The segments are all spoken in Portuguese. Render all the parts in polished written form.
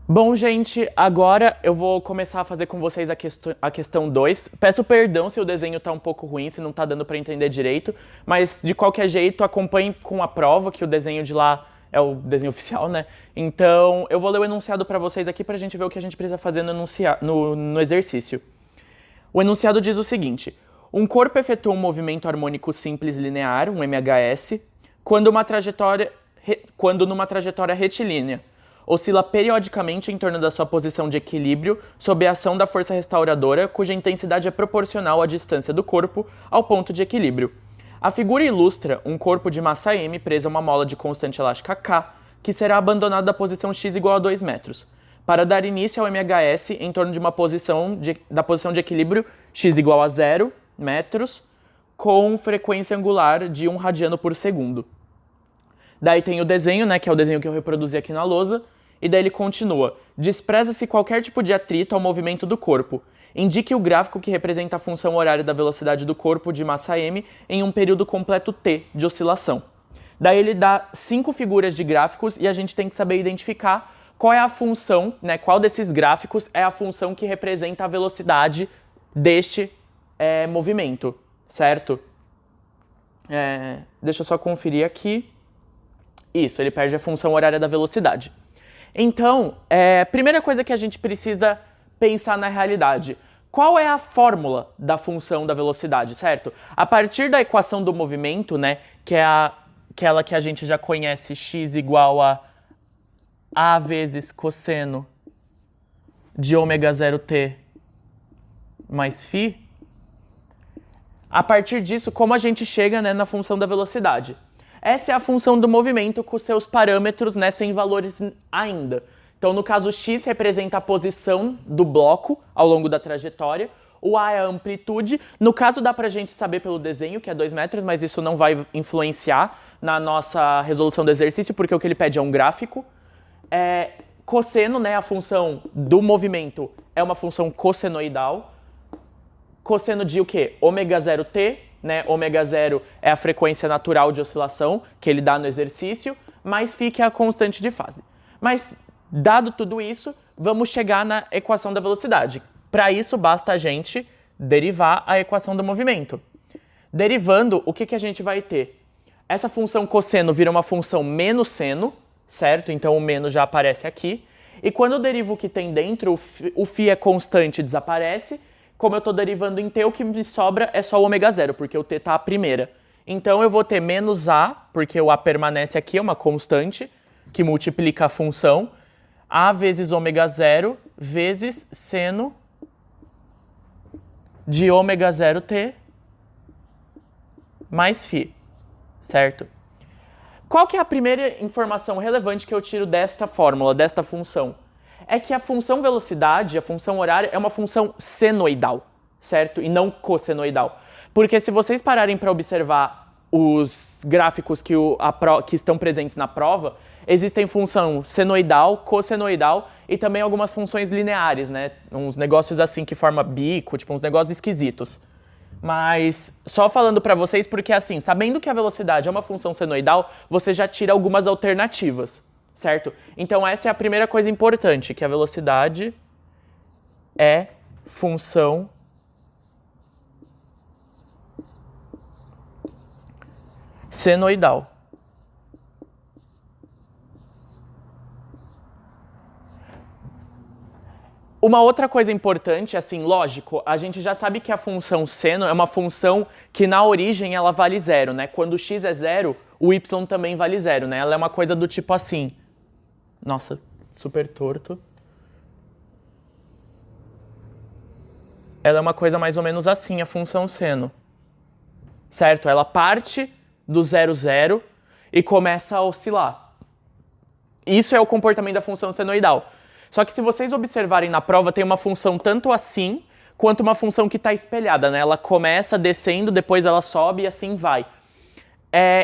Bom, gente, agora eu vou começar a fazer com vocês a questão 2. Peço perdão se o desenho tá um pouco ruim, se não tá dando para entender direito, mas de qualquer jeito acompanhe com a prova, que o desenho de lá é o desenho oficial, né? Então eu vou ler o enunciado para vocês aqui pra gente ver o que a gente precisa fazer no exercício. O enunciado diz o seguinte: um corpo efetua um movimento harmônico simples linear, um MHS, quando numa trajetória retilínea. Oscila periodicamente em torno da sua posição de equilíbrio sob a ação da força restauradora, cuja intensidade é proporcional à distância do corpo ao ponto de equilíbrio. A figura ilustra um corpo de massa m preso a uma mola de constante elástica K, que será abandonado da posição x igual a 2 metros, para dar início ao MHS em torno de da posição de equilíbrio x igual a 0 metros, com frequência angular de 1 radiano por segundo. Daí tem o desenho, né, que é o desenho que eu reproduzi aqui na lousa, e daí ele continua: despreza-se qualquer tipo de atrito ao movimento do corpo. Indique o gráfico que representa a função horária da velocidade do corpo de massa m em um período completo t de oscilação. Daí ele dá 5 figuras de gráficos e a gente tem que saber identificar qual é a função, né, qual desses gráficos é a função que representa a velocidade deste movimento, certo? Deixa eu só conferir aqui. Isso, ele perde a função horária da velocidade. Então, primeira coisa que a gente precisa pensar na realidade: qual é a fórmula da função da velocidade, certo? A partir da equação do movimento, né, que é aquela que a gente já conhece, x igual a vezes cosseno de ômega 0t mais φ, a partir disso, como a gente chega, né, na função da velocidade? Essa é a função do movimento com seus parâmetros, né, sem valores ainda. Então, no caso, x representa a posição do bloco ao longo da trajetória, o a é a amplitude. No caso, dá pra gente saber pelo desenho, que é 2 metros, mas isso não vai influenciar na nossa resolução do exercício, porque o que ele pede é um gráfico. Cosseno, né, a função do movimento, é uma função cossenoidal. Cosseno de o quê? Ômega 0t. Né, ômega 0 é a frequência natural de oscilação que ele dá no exercício, mais φ que é a constante de fase. Mas, dado tudo isso, vamos chegar na equação da velocidade. Para isso, basta a gente derivar a equação do movimento. Derivando, o que a gente vai ter? Essa função cosseno vira uma função menos seno, certo? Então o menos já aparece aqui. E quando eu derivo o que tem dentro, o φ é constante, desaparece. Como eu estou derivando em t, o que me sobra é só o ômega 0, porque o t está a primeira. Então eu vou ter menos a, porque o a permanece aqui, é uma constante, que multiplica a função, a vezes ômega 0 vezes seno de ômega 0t mais φ, certo? Qual que é a primeira informação relevante que eu tiro desta fórmula, desta função? É que a função velocidade, a função horária, é uma função senoidal, certo? E não cossenoidal. Porque se vocês pararem para observar os gráficos que estão presentes na prova, existem função senoidal, cossenoidal e também algumas funções lineares, né? Uns negócios assim que forma bico, tipo uns negócios esquisitos. Mas só falando para vocês, porque assim, sabendo que a velocidade é uma função senoidal, você já tira algumas alternativas. Certo? Então essa é a primeira coisa importante, que a velocidade é função senoidal. Uma outra coisa importante, assim, lógico, a gente já sabe que a função seno é uma função que na origem ela vale 0, né? Quando o x é 0, o y também vale 0, né? Ela é uma coisa do tipo assim. Nossa, super torto. Ela é uma coisa mais ou menos assim, a função seno. Certo? Ela parte do 0, 0 e começa a oscilar. Isso é o comportamento da função senoidal. Só que se vocês observarem na prova, tem uma função tanto assim, quanto uma função que está espelhada, né? Ela começa descendo, depois ela sobe e assim vai.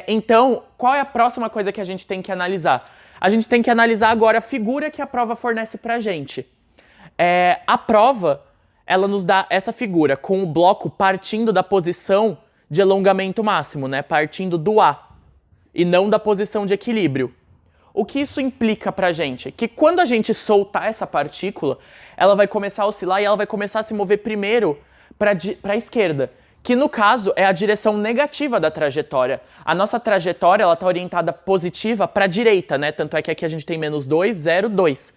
Então, qual é a próxima coisa que a gente tem que analisar? A gente tem que analisar agora a figura que a prova fornece pra gente. A prova, ela nos dá essa figura com o bloco partindo da posição de alongamento máximo, né? Partindo do A, e não da posição de equilíbrio. O que isso implica pra gente? Que quando a gente soltar essa partícula, ela vai começar a oscilar e ela vai começar a se mover primeiro para a esquerda, que no caso é a direção negativa da trajetória. A nossa trajetória ela está orientada positiva para a direita, né? Tanto é que aqui a gente tem -2, 0, 2.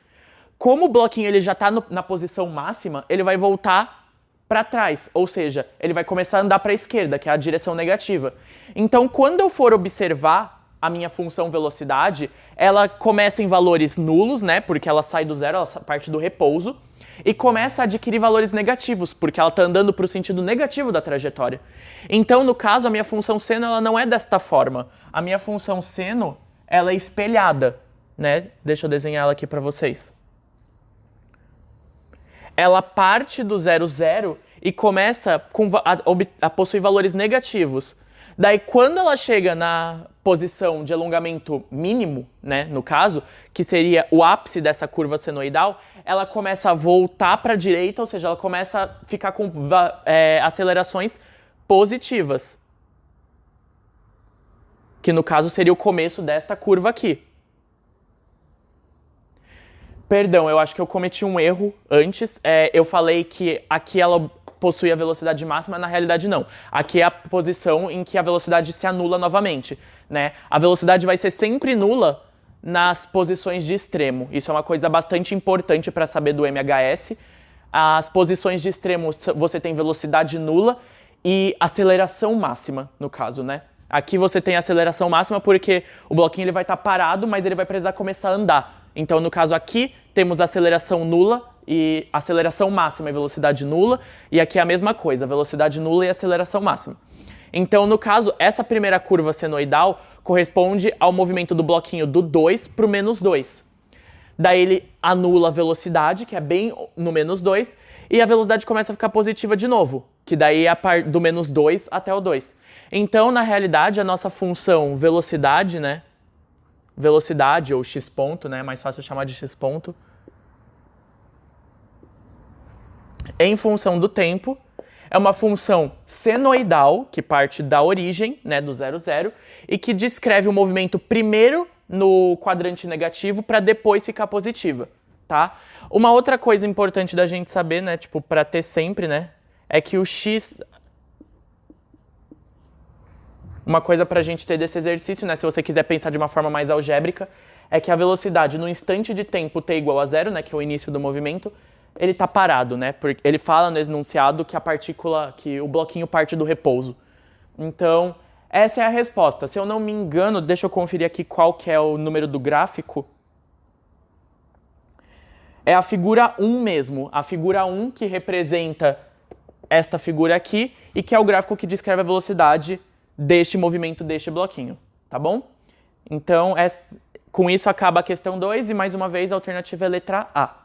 Como o bloquinho ele já está na posição máxima, ele vai voltar para trás, ou seja, ele vai começar a andar para a esquerda, que é a direção negativa. Então, quando eu for observar a minha função velocidade, ela começa em valores nulos, né? Porque ela sai do zero, ela parte do repouso, e começa a adquirir valores negativos, porque ela está andando para o sentido negativo da trajetória. Então, no caso, a minha função seno ela não é desta forma. A minha função seno ela é espelhada, né? Deixa eu desenhar ela aqui para vocês. Ela parte do 0, 0 e começa a possuir valores negativos. Daí, quando ela chega na posição de alongamento mínimo, né, no caso, que seria o ápice dessa curva senoidal, ela começa a voltar para a direita, ou seja, ela começa a ficar com acelerações positivas. Que no caso seria o começo desta curva aqui. Perdão, eu acho que eu cometi um erro antes. Eu falei que aqui ela possui a velocidade máxima, na realidade não. Aqui é a posição em que a velocidade se anula novamente, né? A velocidade vai ser sempre nula nas posições de extremo. Isso é uma coisa bastante importante para saber do MHS. As posições de extremo você tem velocidade nula e aceleração máxima, no caso, né? Aqui você tem aceleração máxima porque o bloquinho ele vai estar parado, mas ele vai precisar começar a andar. Então, no caso aqui, temos aceleração nula e aceleração máxima e velocidade nula. E aqui é a mesma coisa, velocidade nula e aceleração máxima. Então, no caso, essa primeira curva senoidal corresponde ao movimento do bloquinho do 2 para o -2. Daí ele anula a velocidade, que é bem no -2, e a velocidade começa a ficar positiva de novo, que daí é do -2 até o 2. Então, na realidade, a nossa função velocidade, né? Velocidade ou x ponto, né? É mais fácil chamar de x ponto. Em função do tempo, é uma função senoidal, que parte da origem, né, do 0, 0, e que descreve o movimento primeiro no quadrante negativo para depois ficar positiva, tá? Uma outra coisa importante da gente saber, né, tipo, para ter sempre, né, é que o x... Uma coisa para a gente ter desse exercício, né, se você quiser pensar de uma forma mais algébrica, é que a velocidade no instante de tempo t igual a 0, né, que é o início do movimento, ele está parado, né? Porque ele fala no enunciado que a partícula, que o bloquinho parte do repouso. Então, essa é a resposta. Se eu não me engano, deixa eu conferir aqui qual que é o número do gráfico. É a figura 1 mesmo. A figura 1 que representa esta figura aqui e que é o gráfico que descreve a velocidade deste movimento deste bloquinho, tá bom? Então, com isso acaba a questão 2 e mais uma vez a alternativa é a letra A.